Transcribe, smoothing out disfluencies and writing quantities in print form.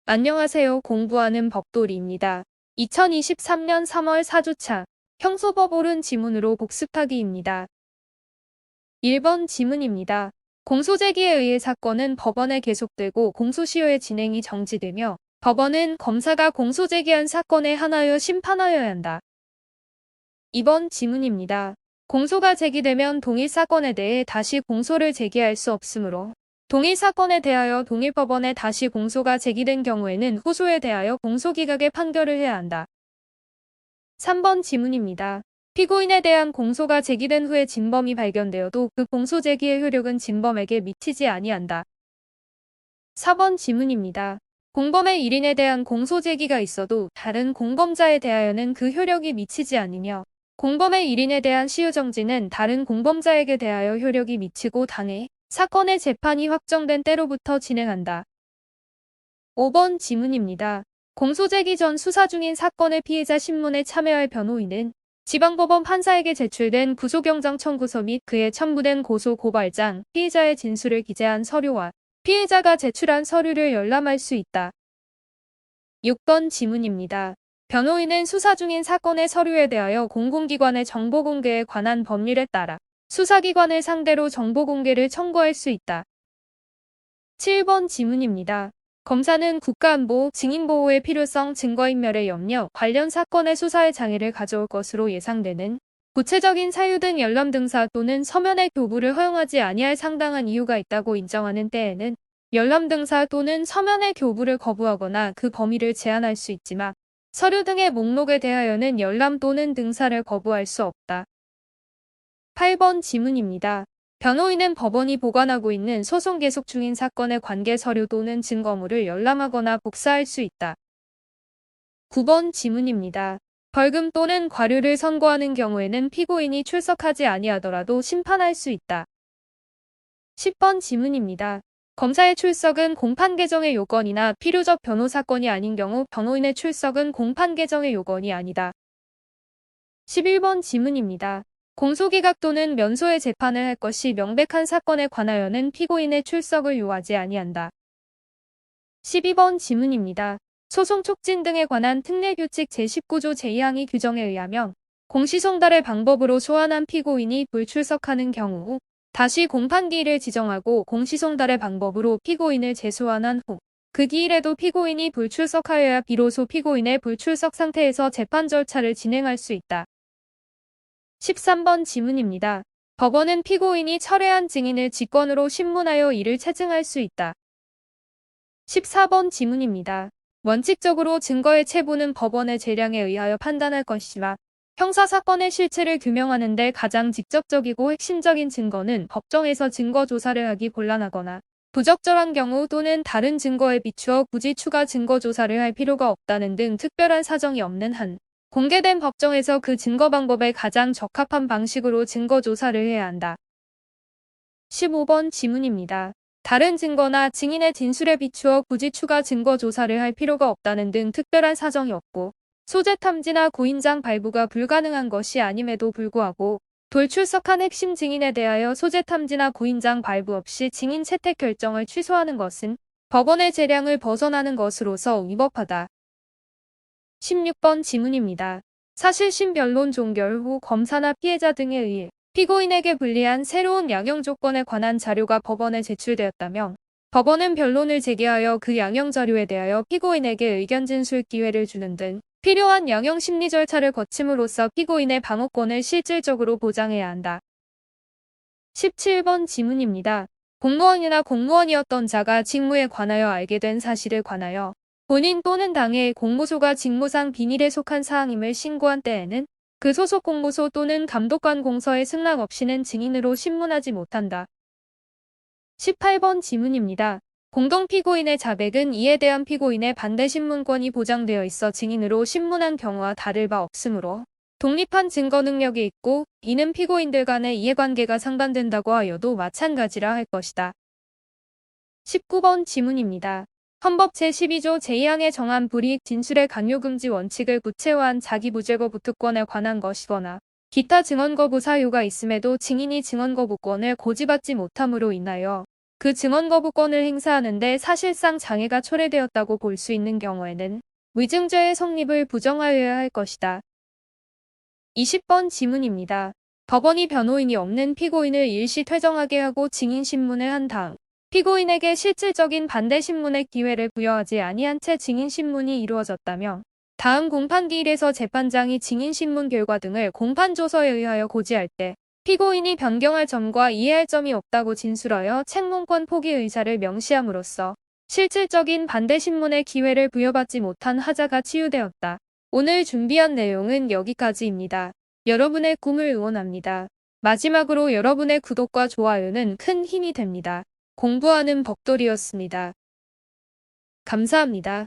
안녕하세요. 공부하는 법돌이입니다. 2023년 3월 4주차 형소법 옳은 지문으로 복습하기입니다. 1번 지문입니다. 공소제기에 의해 사건은 법원에 계속되고 공소시효의 진행이 정지되며 법원은 검사가 공소제기한 사건에 한하여 심판하여야 한다. 2번 지문입니다. 공소가 제기되면 동일 사건에 대해 다시 공소를 제기할 수 없으므로 동일 사건에 대하여 동일 법원에 다시 공소가 제기된 경우에는 후소에 대하여 공소기각의 판결을 해야 한다. 3번 지문입니다. 피고인에 대한 공소가 제기된 후에 진범이 발견되어도 그 공소 제기의 효력은 진범에게 미치지 아니한다. 4번 지문입니다. 공범의 1인에 대한 공소 제기가 있어도 다른 공범자에 대하여는 그 효력이 미치지 않으며 공범의 1인에 대한 시효정지는 다른 공범자에게 대하여 효력이 미치고 당해 사건의 재판이 확정된 때로부터 진행한다. 5번 지문입니다. 공소제기 전 수사 중인 사건의 피해자 신문에 참여할 변호인은 지방법원 판사에게 제출된 구속영장 청구서 및 그에 첨부된 고소 고발장, 피해자의 진술을 기재한 서류와 피해자가 제출한 서류를 열람할 수 있다. 6번 지문입니다. 변호인은 수사 중인 사건의 서류에 대하여 공공기관의 정보공개에 관한 법률에 따라 수사기관을 상대로 정보공개를 청구할 수 있다. 7번 지문입니다. 검사는 국가안보, 증인보호의 필요성, 증거인멸의 염려, 관련 사건의 수사에 장애를 가져올 것으로 예상되는 구체적인 사유 등 열람 등사 또는 서면의 교부를 허용하지 아니할 상당한 이유가 있다고 인정하는 때에는 열람 등사 또는 서면의 교부를 거부하거나 그 범위를 제한할 수 있지만 서류 등의 목록에 대하여는 열람 또는 등사를 거부할 수 없다. 8번 지문입니다. 변호인은 법원이 보관하고 있는 소송 계속 중인 사건의 관계 서류 또는 증거물을 열람하거나 복사할 수 있다. 9번 지문입니다. 벌금 또는 과료를 선고하는 경우에는 피고인이 출석하지 아니하더라도 심판할 수 있다. 10번 지문입니다. 검사의 출석은 공판 개정의 요건이나 필요적 변호 사건이 아닌 경우 변호인의 출석은 공판 개정의 요건이 아니다. 11번 지문입니다. 공소기각 또는 면소의 재판을 할 것이 명백한 사건에 관하여는 피고인의 출석을 요하지 아니한다. 12번 지문입니다. 소송 촉진 등에 관한 특례규칙 제19조 제2항의 규정에 의하면 공시송달의 방법으로 소환한 피고인이 불출석하는 경우 다시 공판기일을 지정하고 공시송달의 방법으로 피고인을 재소환한 후 그 기일에도 피고인이 불출석하여야 비로소 피고인의 불출석 상태에서 재판 절차를 진행할 수 있다. 13번 지문입니다. 법원은 피고인이 철회한 증인을 직권으로 신문하여 이를 체증할 수 있다. 14번 지문입니다. 원칙적으로 증거의 체부는 법원의 재량에 의하여 판단할 것이지만 형사사건의 실체를 규명하는 데 가장 직접적이고 핵심적인 증거는 법정에서 증거조사를 하기 곤란하거나 부적절한 경우 또는 다른 증거에 비추어 굳이 추가 증거조사를 할 필요가 없다는 등 특별한 사정이 없는 한 공개된 법정에서 그 증거 방법에 가장 적합한 방식으로 증거조사를 해야 한다. 15번 지문입니다. 다른 증거나 증인의 진술에 비추어 굳이 추가 증거조사를 할 필요가 없다는 등 특별한 사정이 없고 소재 탐지나 고인장 발부가 불가능한 것이 아님에도 불구하고 돌출석한 핵심 증인에 대하여 소재 탐지나 고인장 발부 없이 증인 채택 결정을 취소하는 것은 법원의 재량을 벗어나는 것으로서 위법하다. 16번 지문입니다. 사실심 변론 종결 후 검사나 피해자 등에 의해 피고인에게 불리한 새로운 양형 조건에 관한 자료가 법원에 제출되었다면 법원은 변론을 제기하여 그 양형 자료에 대하여 피고인에게 의견 진술 기회를 주는 등 필요한 양형 심리 절차를 거침으로써 피고인의 방어권을 실질적으로 보장해야 한다. 17번 지문입니다. 공무원이나 공무원이었던 자가 직무에 관하여 알게 된 사실에 관하여 본인 또는 당의 공모소가 직무상 비닐에 속한 사항임을 신고한 때에는 그 소속 공모소 또는 감독관 공서의 승낙 없이는 증인으로 신문하지 못한다. 18번 지문입니다. 공동피고인의 자백은 이에 대한 피고인의 반대 신문권이 보장되어 있어 증인으로 신문한 경우와 다를 바 없으므로 독립한 증거 능력이 있고 이는 피고인들 간의 이해관계가 상반된다고 하여도 마찬가지라 할 것이다. 19번 지문입니다. 헌법 제12조 제2항에 정한 불이익 진술의 강요금지 원칙을 구체화한 자기무죄 거부특권에 관한 것이거나 기타 증언 거부 사유가 있음에도 증인이 증언 거부권을 고지받지 못함으로 인하여 그 증언 거부권을 행사하는데 사실상 장애가 초래되었다고 볼 수 있는 경우에는 위증죄의 성립을 부정하여야 할 것이다. 20번 지문입니다. 법원이 변호인이 없는 피고인을 일시 퇴정하게 하고 증인신문을 한 다음 피고인에게 실질적인 반대신문의 기회를 부여하지 아니한 채 증인신문이 이루어졌다며 다음 공판기일에서 재판장이 증인신문 결과 등을 공판조서에 의하여 고지할 때 피고인이 변경할 점과 이해할 점이 없다고 진술하여 책문권 포기 의사를 명시함으로써 실질적인 반대신문의 기회를 부여받지 못한 하자가 치유되었다. 오늘 준비한 내용은 여기까지입니다. 여러분의 꿈을 응원합니다. 마지막으로 여러분의 구독과 좋아요는 큰 힘이 됩니다. 공부하는 벅돌이었습니다. 감사합니다.